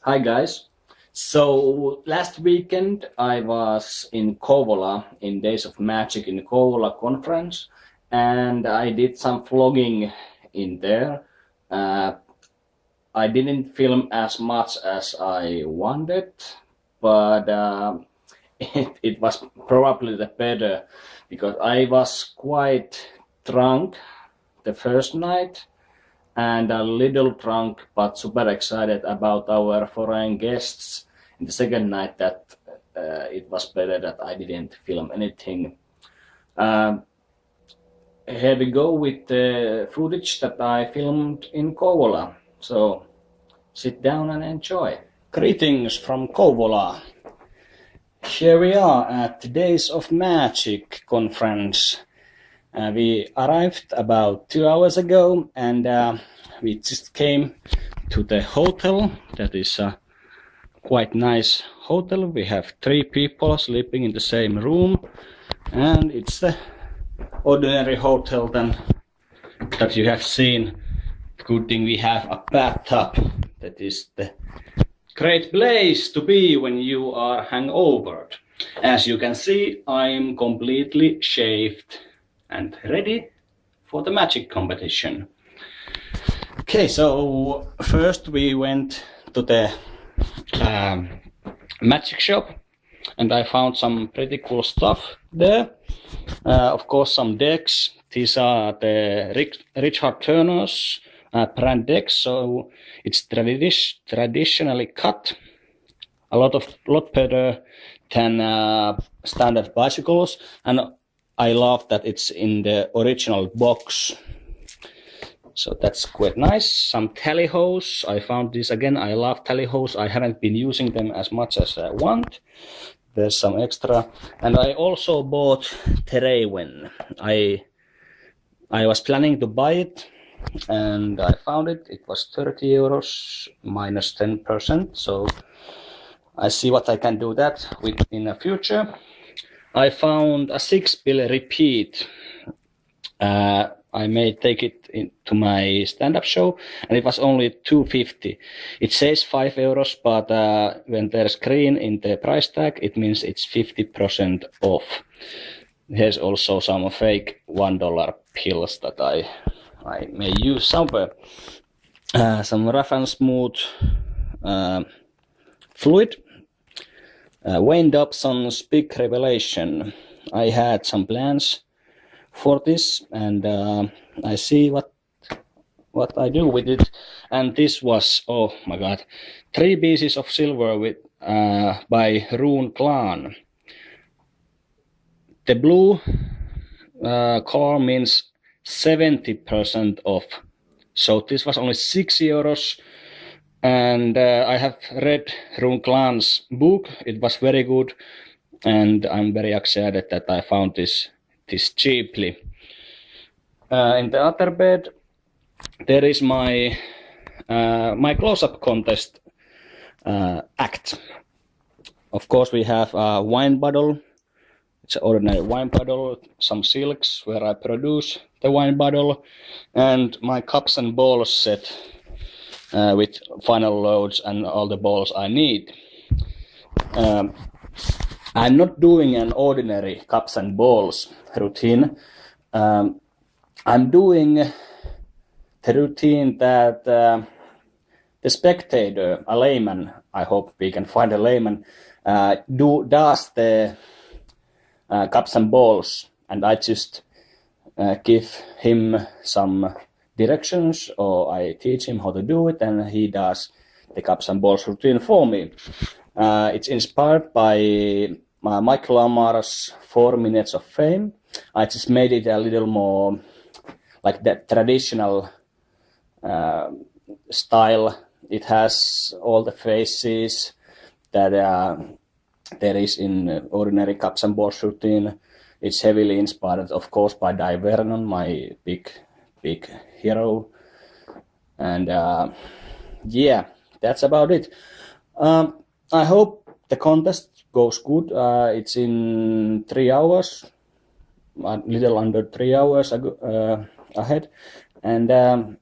Hi guys. So last weekend I was in Kouvola in Days of Magic in the Kouvola conference, and I did some vlogging in there. Uh, I didn't film as much as I wanted, but it was probably the better because I was quite drunk the first night and a little drunk but super excited about our foreign guests in the second night that it was better that I didn't film anything. Here we go with the footage that I filmed in Kouvola. So sit down and enjoy. Greetings from Kouvola. Here we are at the Days of Magic conference. We arrived about 2 hours ago and we just came to the hotel. That is a quite nice hotel. We have 3 people sleeping in the same room, and it's the ordinary hotel that you have seen. Good thing we have a bathtub. That is the great place to be when you are hangover. As you can see, I'm completely shaved and ready for the magic competition. Okay, so first we went to the magic shop and I found some pretty cool stuff there. Of course, some decks. These are the Richard Turner's brand decks, so it's traditionally cut, a lot better than standard bicycles, and I love that it's in the original box. So that's quite nice. Some tally-hos. I found this again. I love tally-hos. I haven't been using them as much as I want. There's some extra. And I also bought Terrain. I was planning to buy it and I found it. It was 30 euros minus 10%. So I see what I can do that with in the future. I found a 6-bill repeat. I may take it into my stand-up show, and it was only 2.50. It says 5 euros, but when there's green in the price tag, it means it's 50% off. Here's also some fake $1 pills that I may use somewhere. Some rough and smooth fluid. Wayne Dobson's big revelation. I had some plans for this, and I see what I do with it. And this was, oh my god, 3 pieces of silver with by Rune Clan. The blue color means 70% off. So this was only 6 euros. And I have read Rune Clan's book. It was very good, and I'm very excited that I found this cheaply. In the other bed, there is my close-up contest act. Of course, we have a wine bottle. It's an ordinary wine bottle, some silks where I produce the wine bottle, and my cups and balls set with final loads and all the balls I need. I'm not doing an ordinary cups and balls routine. I'm doing the routine that the spectator, a layman, I hope we can find a layman, does the cups and balls, and I just give him some directions, or I teach him how to do it, and he does the cups and balls routine for me. It's inspired by Michael Amar's 4 Minutes of Fame. I just made it a little more like that traditional style. It has all the faces that there is in ordinary cups and balls routine. It's heavily inspired, of course, by Di Vernon, my big hero. And yeah, that's about it. I hope the contest goes good. It's in 3 hours, a little under 3 hours ahead, and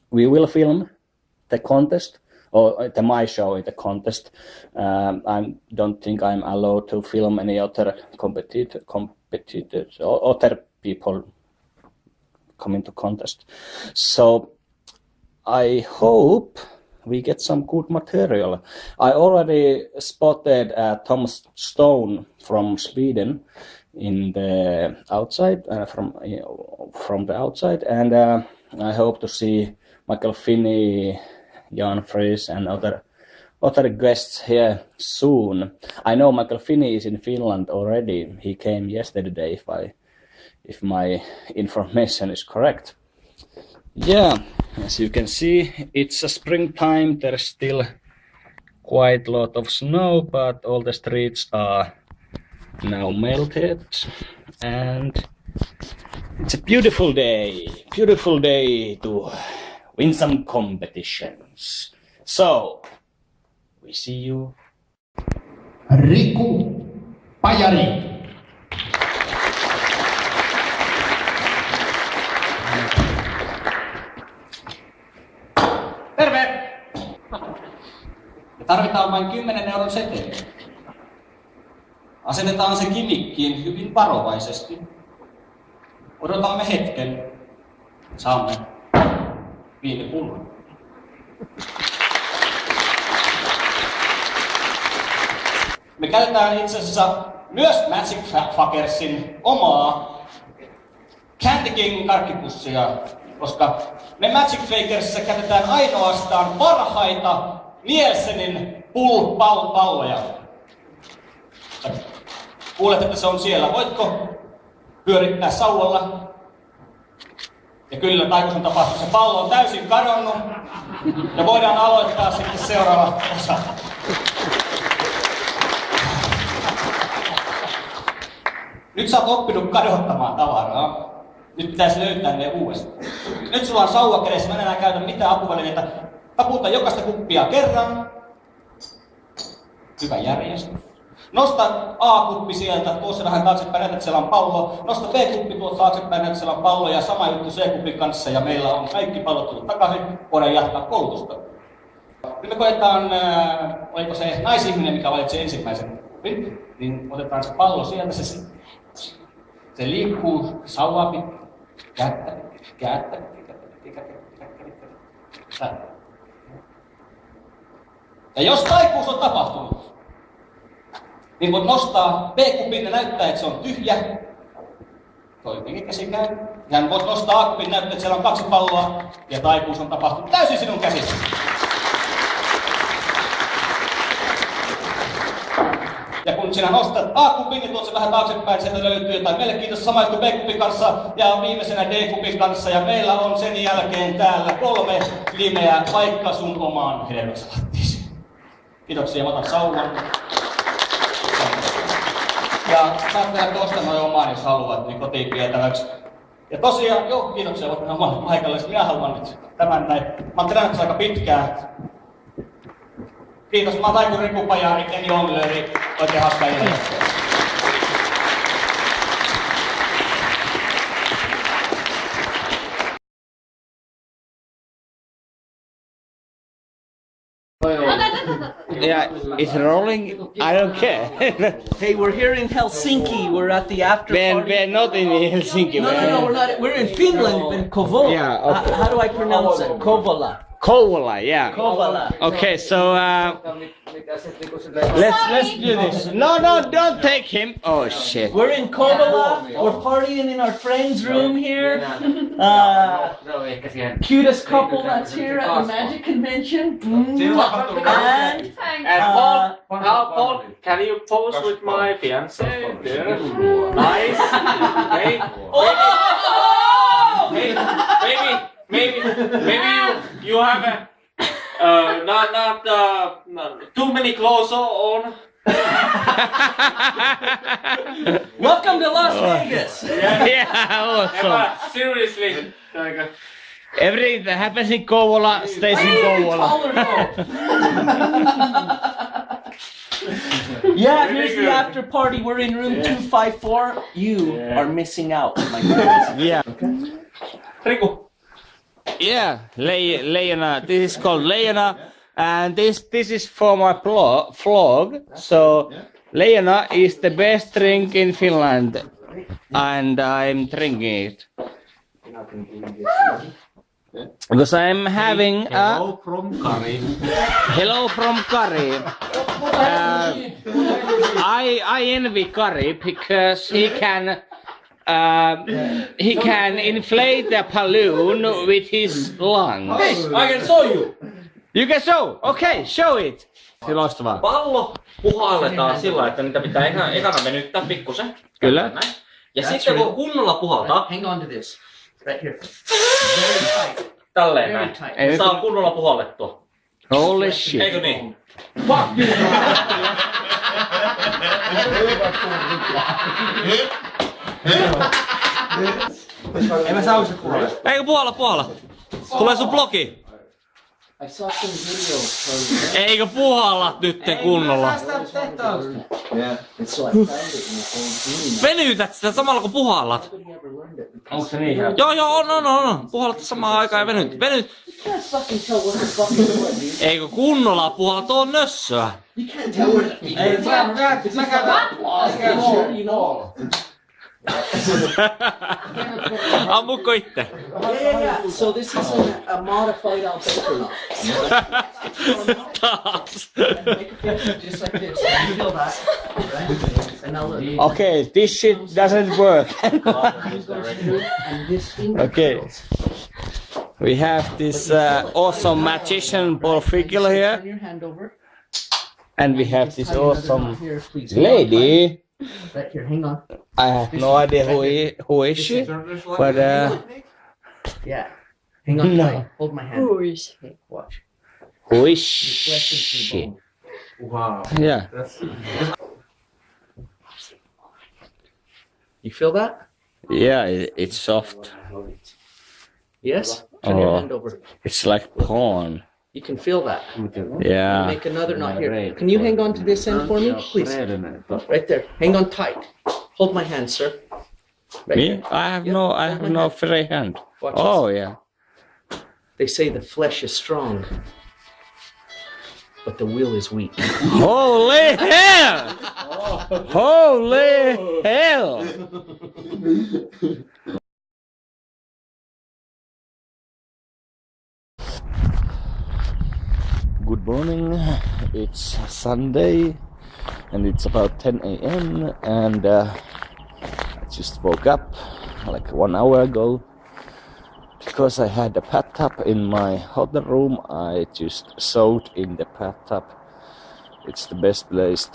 we will film the contest or my show in the contest. I don't think I'm allowed to film any other competitors or other people coming to contest. So I hope we get some good material. I already spotted Thomas Stone from Sweden in the outside, from the outside, and I hope to see Michael Finney, Jan Fries, and other guests here soon. I know Michael Finney is in Finland already. He came yesterday, if my information is correct. Yeah, as you can see, it's a springtime. There's still quite a lot of snow, but all the streets are now melted, and it's a beautiful day to win some competitions. So, we see you. Riku, Pajari. Terve! Me tarvitaan vain 10 euron seteli. Asetetaan se kimikkiin hyvin varovaisesti. Odotamme hetken. Saamme viinipullon. Me käytetään itse asiassa myös Magic Fuckersin omaa Candy King karkkipussia, koska me Magic Fakersissa käytetään ainoastaan parhaita Nielsenin palloja. Kuulet, että se on siellä. Voitko pyörittää sauvalla? Ja kyllä, Taikos on tapahtunut. Se pallo on täysin kadonnut. Ja voidaan aloittaa sitten seuraava osa. Nyt sä oot oppinut kadottamaan tavaraa. Nyt pitäisi löytää ne uudestaan. Nyt sulla on sauva kädessä, mä en enää käytä mitään apuvälineitä. Taputa jokaista kuppia kerran. Hyvä järjestys. Nosta A-kuppi sieltä, tuo se vähän taaksepäin, näet, että siellä on pallo. Nosta B-kuppi tuolta taaksepäin, näet, että siellä on pallo. Ja sama juttu C-kuppin kanssa, ja meillä on kaikki pallot tullut takaisin. Voidaan jatkaa koulutusta. Nyt me koetaan, oliko se naisihminen, mikä valitsi ensimmäisen kupin, niin otetaan se pallo sieltä. Se liikkuu sauvaa pitkin. Kättä. Ja jos taikuus on tapahtunut, niin voit nostaa B-kupin ja näyttää, että se on tyhjä. Toinenkin käsi käy. Ja voit nostaa A-kupin ja näyttää, että siellä on 2 palloa. Ja taikuus on tapahtunut täysin sinun käsissä. Ja kun sinä nostat A-kupin, niin tuot se vähän taaksepäin, sieltä löytyy jotain mielenkiintoista. Sama juttu B-kupin kanssa ja viimeisenä D-kupin kanssa. Ja meillä on sen jälkeen täällä 3 limeä vaikka sun omaan hedelmäsalattiisi. Kiitoksia, mä otan sauvan. Ja saat tehdä tuosta noin omaan, jos haluat, niin kotiin vietäväksi. Ja tosiaan, kiitoksia, voit mennä omalle paikalle. Minä haluan nyt tämän näin. Mä oon treenannut aika pitkään. Kiitos, mä oon Taiku, Riku, Pajari, Ken Jonglööri. Oikein hauska ilta. Yeah, it's rolling. I don't care. Hey, we're here in Helsinki. We're at the after party. We're not in Helsinki. No, we're not. We're in Finland, in Kouvola. Yeah, okay. How do I pronounce it? Kouvola. Kouvola, yeah. Kouvola. Okay, so let's do this. No, don't take him. Oh shit. We're in Kouvola. We're partying in our friend's room here. Cutest couple that's here at the Magic Convention. And Paul, can you pose with my fiance? There. Nice. Maybe you have not too many clothes on. Welcome to Las Vegas. Yeah, awesome. Seriously. Everything that happens in Kouvola stays in Kouvola. Yeah, here's the after party. We're in room 254. You are missing out, my friends. Yeah. Riku. Yeah, Leijona. This is called Leijona. And this is for my vlog. So Leijona is the best drink in Finland, and I'm drinking it because I'm having Hello from Kari. hello from Kari. I envy Kari because he can inflate the balloon with his lungs. Hey, I can show you. You can show. Okay, show it. Loistavaa. Pallo puhalletaan sillä, että niitä pitää ekana venyttää pikkusen. Kyllä. Näin. Ja sitten kun kunnolla puhaltaa, Hang on to this. Right here. Very tight. tälleen Very näin, tight. niin saa kunnolla puhallettua. Holy shit. Eikö niin? Fuck you. En mä saa uusat puolella. Eikö puhalla? Tulee sun blogi. I saw some videos. Eikö puhalla nyt kunnolla? And so I found it in the old green. Venytät sitä samalla kun puhallat. Nobody ever learned it. Onko se niin? Joo, on. Puhallat samaan aikaan ja venyt. You can't fucking tell what the fuck is what, dude. Eikö kunnolla puhalla, tuo on nössöä. You can't tell what the fuck Ei, is. mä käyn. Sure, you know. Ammukko itse? Yeah. So this is a modified alpacino. Taas. Make a picture just like this. You feel that, right? And now look. Okay, this shit doesn't work. This goes through, and this thing Okay. curls. We have this awesome magician Paul Figel here, Turn your hand over. and we have Just this tie another awesome knot here, please. Hang on, lady. right here, hang on. I have no idea who is she, but Yeah. Hang on No. tight. Hold my hand. Who is he? Watch. who is Your flesh is through she? bone. Wow. Yeah. You feel that? Yeah, it's soft. Yes? Turn your Oh. hand over. It's like porn. You can feel that. Yeah. Make another knot here. Can you hang on to this end for me, please? Right there. Hang on tight. Hold my hand, sir. Right Me? there. I have no free hand. Watch Oh this. yeah. They say the flesh is strong, but the will is weak. Holy hell! Holy hell! Good morning. It's Sunday and it's about 10 a.m. and I just woke up like 1 hour ago because I had a bathtub in my hotel room. I just soaked in the bathtub. It's the best place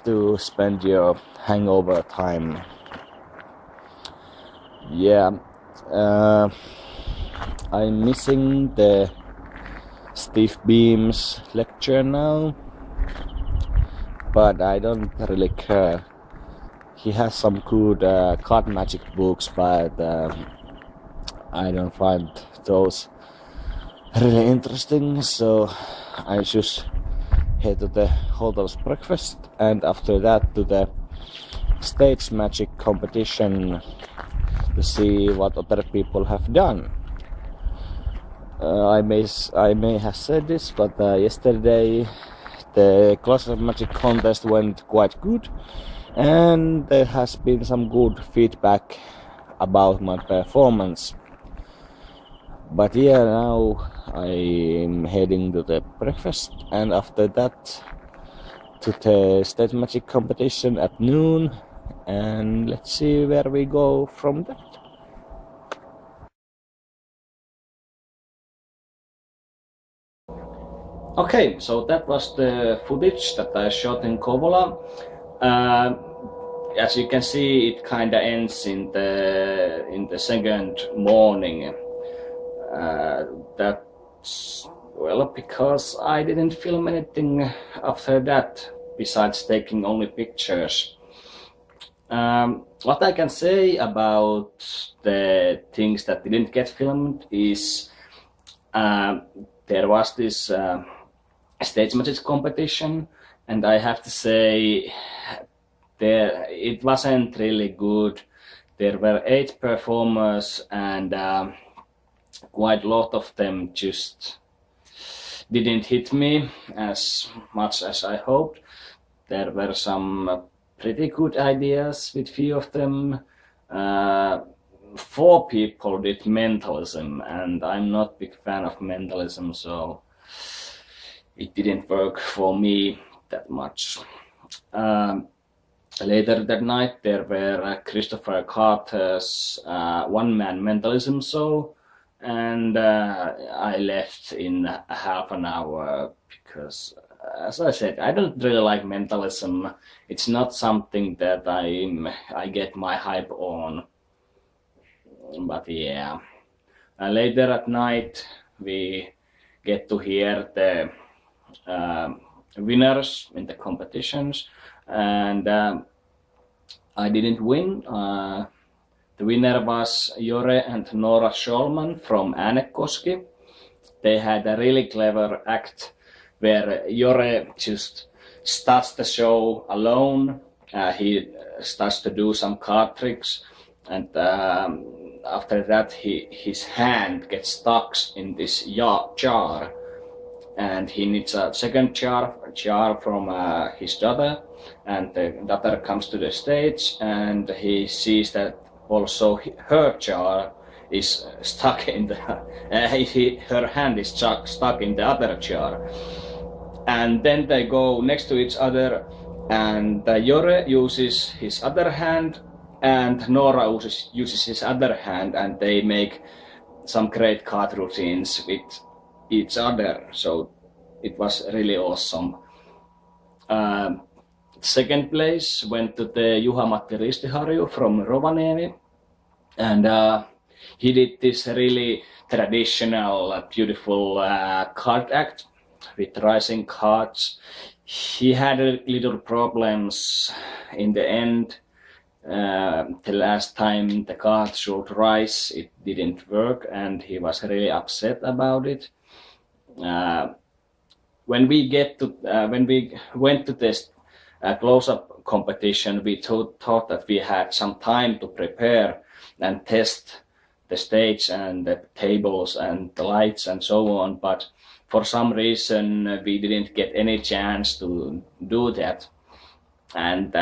to spend your hangover time. Yeah. I'm missing the Steve Beam's lecture now, but I don't really care. He has some good card magic books, but I don't find those really interesting, so I just head to the hotel's breakfast and after that to the stage magic competition to see what other people have done. I may have said this, but yesterday the class of magic contest went quite good, and there has been some good feedback about my performance. But yeah, now I'm heading to the breakfast, and after that to the stage magic competition at noon, and let's see where we go from that. Okay, so that was the footage that I shot in Kouvola. As you can see, it kinda ends in the second morning. That's well because I didn't film anything after that besides taking only pictures. What I can say about the things that didn't get filmed is there was this stage magic competition, and I have to say it wasn't really good. There were 8 performers, and quite a lot of them just didn't hit me as much as I hoped. There were some pretty good ideas with few of them. 4 people did mentalism, and I'm not a big fan of mentalism, so it didn't work for me that much. Later that night there were Christopher Carter's one-man mentalism show, and I left in half an hour because, as I said, I don't really like mentalism. It's not something that I get my hype on. But yeah, later at night we get to hear the winners in the competitions, and I didn't win. The winner was Jore and Nora Scholman from Äänekoski. They had a really clever act where Jore just starts the show alone. He starts to do some card tricks, and after that his hand gets stuck in this jar, and he needs a second jar from his daughter, and the daughter comes to the stage, and he sees that also her jar is stuck in the her hand is stuck in the other jar, and then they go next to each other, and Jore uses his other hand and Nora uses his other hand, and they make some great card routines with each other, so it was really awesome. Second place went to the Juha-Matti Ristiharju from Rovaniemi, and he did this really traditional, beautiful card act with rising cards. He had a little problems in the end. The last time the card should rise, it didn't work, and he was really upset about it. When we went to this close-up competition, we thought that we had some time to prepare and test the stage and the tables and the lights and so on, but for some reason we didn't get any chance to do that, and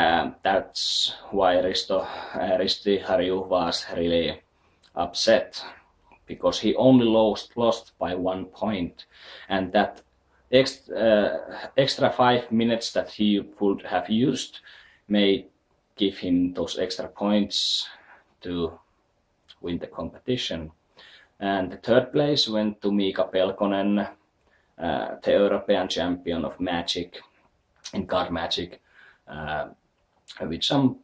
that's why Ristiharju was really upset, because he only lost by 1 point, and that extra 5 minutes that he would have used may give him those extra points to win the competition. And the third place went to Miika Pelkonen, the European champion of Magic, in card Magic, with some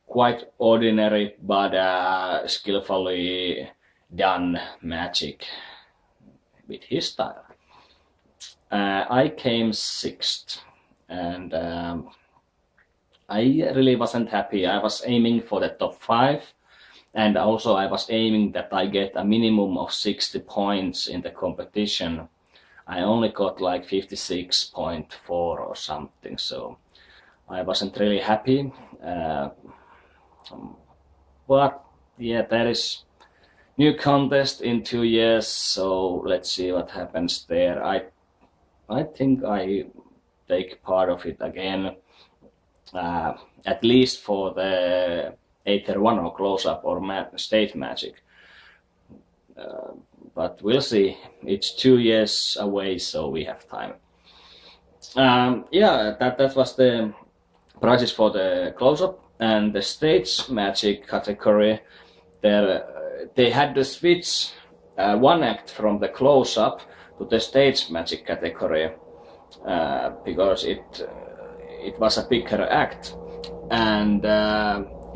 quite ordinary but skillfully done magic with his style. I came 6th, and I really wasn't happy. I was aiming for the top 5, and also I was aiming that I get a minimum of 60 points in the competition. I only got like 56.4 or something, so I wasn't really happy. But yeah, there is new contest in 2 years, so let's see what happens there. I think I take part of it again, at least for the Aether 1 or close-up or stage magic. But we'll see. It's 2 years away, so we have time. Yeah, that was the prizes for the close-up and the stage magic category. They had to switch one act from the close-up to the stage magic category because it was a bigger act, and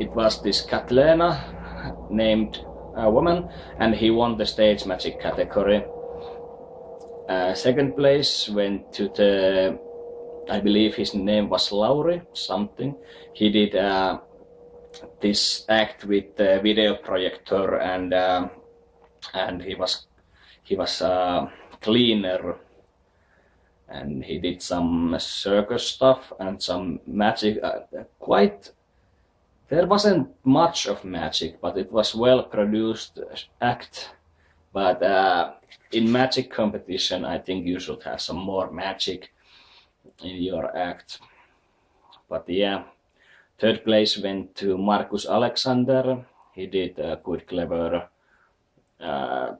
it was this Katlena named woman, and he won the stage magic category. Second place went to the, I believe his name was Lauri something. He did this act with the video projector, and he was cleaner, and he did some circus stuff and some magic. There wasn't much of magic, but it was well produced act, But in magic competition, I think you should have some more magic in your act. But yeah, third place went to Markus Alexander. He did good, clever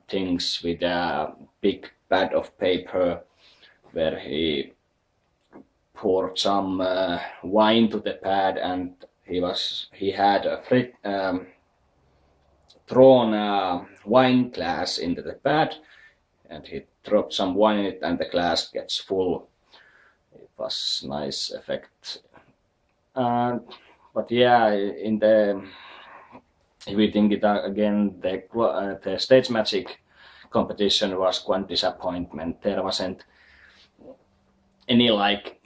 things with a big pad of paper where he poured some wine to the pad, and he had a drawn a wine glass into the pad, and he dropped some wine in it, and the glass gets full. It was nice effect. But yeah, if we think it again, the stage magic competition was quite disappointment. There wasn't any like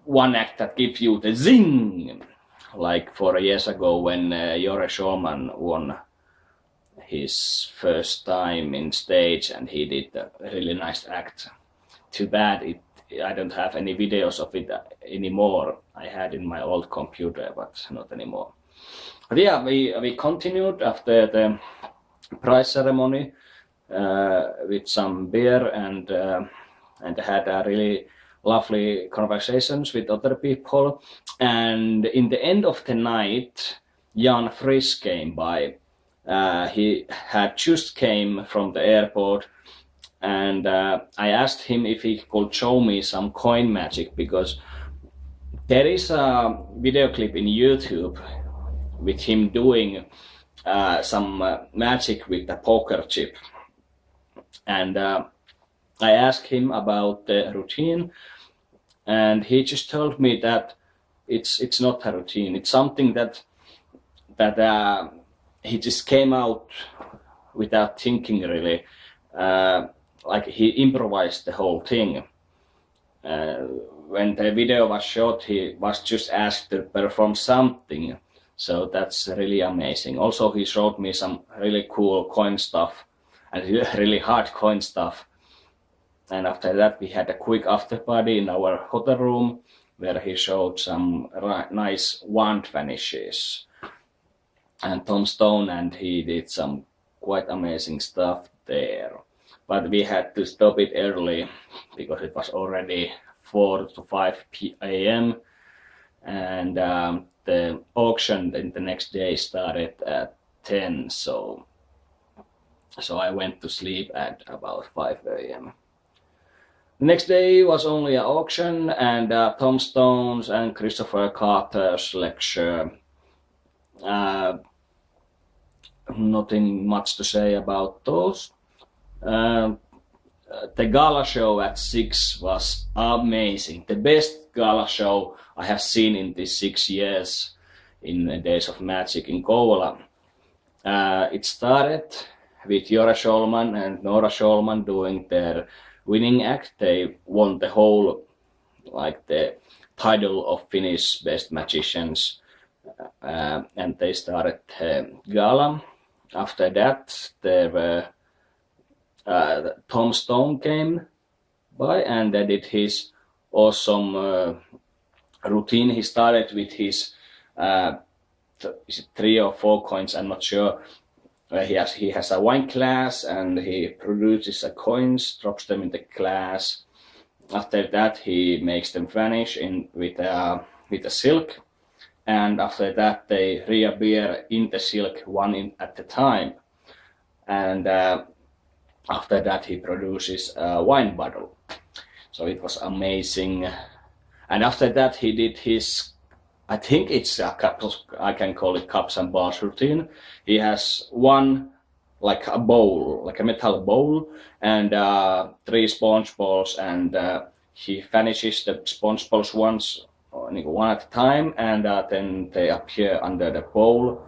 one act that gives you the zing, like 4 years ago when Jore Schulman won his first time in stage, and he did a really nice act. Too bad I don't have any videos of it anymore. I had in my old computer, but not anymore. But yeah, we continued after the prize ceremony with some beer and had a really lovely conversations with other people. And in the end of the night, Jan Friis came by. He had just came from the airport, and I asked him if he could show me some coin magic, because there is a video clip in YouTube with him doing some magic with a poker chip. And I asked him about the routine, and he just told me that it's not a routine. It's something that he just came out without thinking really. Like he improvised the whole thing. When the video was shot, he was just asked to perform something. So that's really amazing. Also, he showed me some really cool coin stuff and really hard coin stuff. And after that, we had a quick after party in our hotel room where he showed some nice wand vanishes. And Tom Stone, and he did some quite amazing stuff there. But we had to stop it early because it was already 4 to 5 a.m. And the auction the next day started at 10, so I went to sleep at about 5 a.m. The next day was only an auction and Tom Stone's and Christopher Carter's lecture. Nothing much to say about those. The gala show at 6 was amazing. The best gala show I have seen in these 6 years in the Days of Magic in Kouvola. It started with Jore Schulman and Nora Schulman doing their winning act. They won the whole, like the title of Finnish Best Magicians, and they started gala. After that, there were Tom Stone came by and did his awesome routine. He started with his is it 3 or 4 coins, I'm not sure. He has a wine glass and he produces a coins, drops them in the glass. After that, he makes them vanish with a silk, and after that they reappear in the silk one at a time. And after that, he produces a wine bottle. So it was amazing. And after that, he did his, I think it's I can call it cups and balls routine. He has one, like a bowl, like a metal bowl, and 3 sponge balls, and he finishes the sponge balls one at a time, and then they appear under the bowl.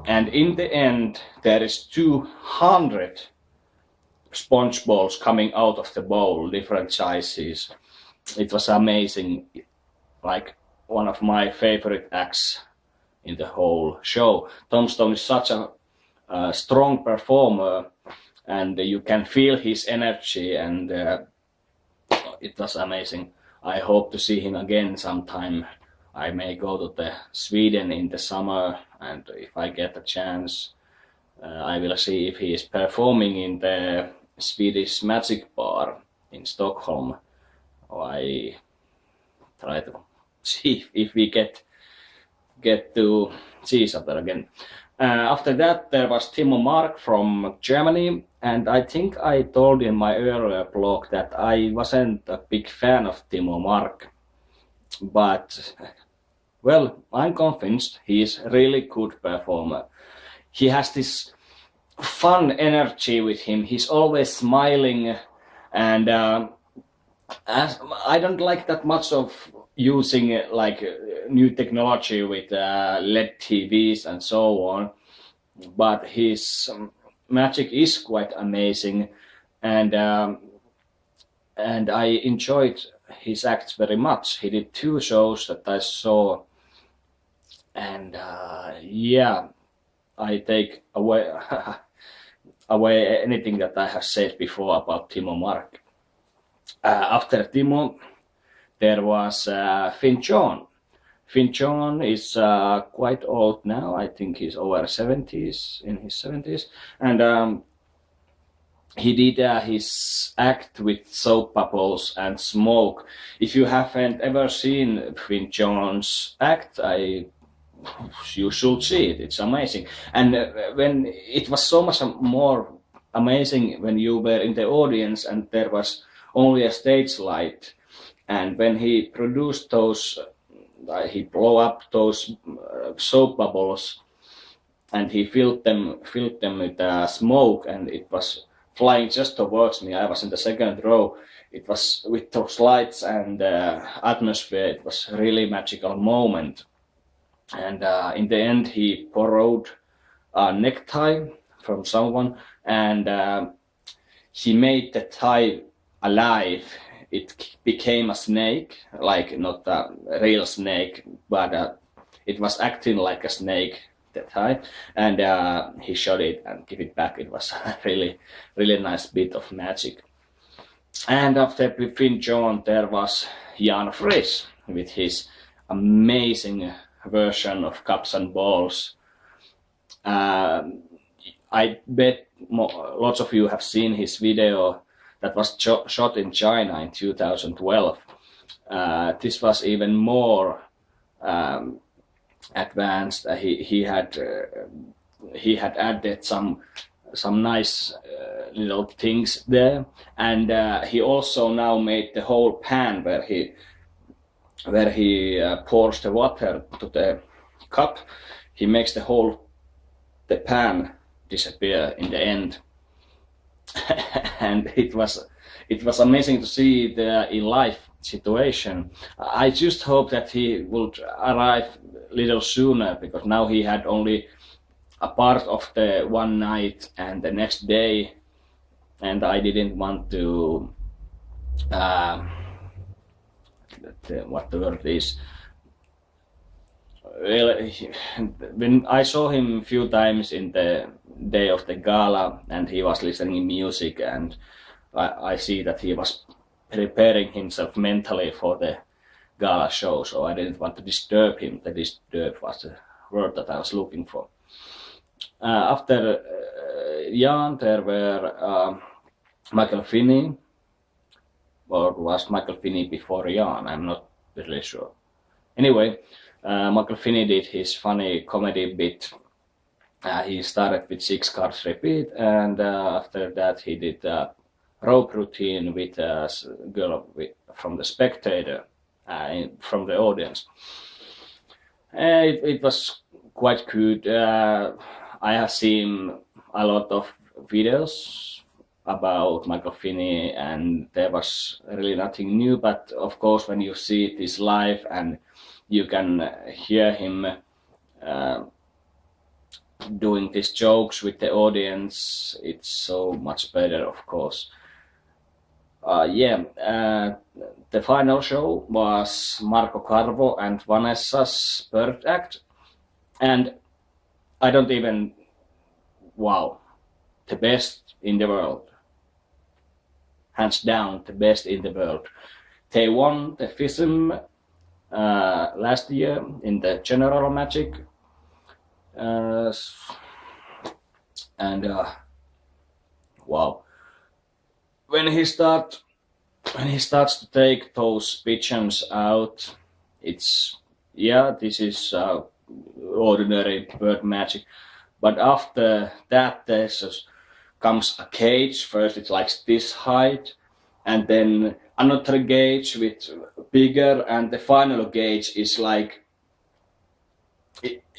And in the end, there is 200 sponge balls coming out of the bowl, different sizes. It was amazing, like one of my favorite acts in the whole show. Tom Stone is such a strong performer, and you can feel his energy, and it was amazing. I hope to see him again sometime. I may go to Sweden in the summer, and if I get a chance, I will see if he is performing in the Swedish Magic Bar in Stockholm. I try to see if we get to see each other again. After that, there was Timo Mark from Germany, and I think I told in my earlier blog that I wasn't a big fan of Timo Mark, but well, I'm convinced he is a really good performer. He has this fun energy with him. He's always smiling, and I don't like that much of using new technology with LED TVs and so on, but his magic is quite amazing, and I enjoyed his acts very much. He did 2 shows that I saw, and yeah, I take away anything that I have said before about Timo Mark. After Timo, there was Finn John. Finn John is quite old now. I think he's over 70s, in his 70s, and he did his act with soap bubbles and smoke. If you haven't ever seen Finn John's act, you should see it. It's amazing. And when it was so much more amazing when you were in the audience and there was only a stage light, and when he produced those, he blew up those soap bubbles, and he filled them with smoke, and it was flying just towards me. I was in the second row. It was with those lights and atmosphere. It was a really magical moment. And in the end, he borrowed a necktie from someone, and he made the tie alive. It became a snake, like not a real snake, but it was acting like a snake, the tie, and he shot it and gave it back. It was a really nice bit of magic. And after Finn John, there was Jan Friis with his amazing version of Cups and Balls. I bet lots of you have seen his video that was shot in China in 2012. This was even more advanced. He had added some nice little things there, and he also now made the whole pan where he pours the water to the cup. He makes the pan disappear in the end. And it was amazing to see it in live situation. I just hope that he would arrive a little sooner, because now he had only a part of the one night and the next day, and I didn't want to what the word is. Well, when I saw him a few times in the day of the gala, and he was listening music, and I see that he was preparing himself mentally for the gala show, so I didn't want to disturb him. The disturb was the word that I was looking for. After Jan, there were Michael Finney, or was Michael Finney before Jan? I'm not really sure. Anyway, Michael Finney did his funny comedy bit. He started with 6 cards repeat, and after that he did a rope routine with a girl from the spectator, from the audience. It was quite good. I have seen a lot of videos about Michael Finney, and there was really nothing new, but of course when you see this live and you can hear him doing these jokes with the audience, it's so much better, of course. The final show was Marco Carvo and Vanessa's bird act, and I don't even, wow, the best in the world. Hands down, the best in the world. They won the FISM last year in the General Magic and wow, when he starts to take those pigeons out, it's this is ordinary bird magic, but after that comes a cage. First it's like this height, and then another gauge with bigger, and the final gauge is like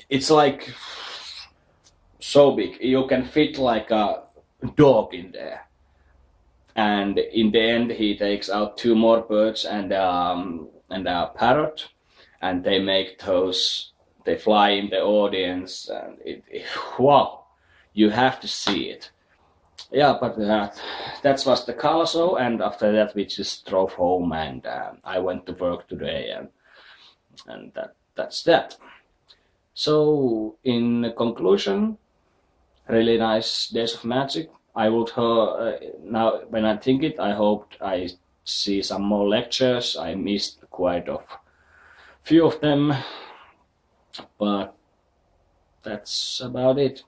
it's like so big you can fit like a dog in there. And in the end he takes out 2 more birds and a parrot, and they make those, they fly in the audience, and wow, you have to see it. Yeah, but that was the car show, and after that we just drove home, and I went to work today, and that's that. So in conclusion, really nice Days of Magic. I would now when I think it, I hoped I see some more lectures. I missed quite a few of them, but that's about it.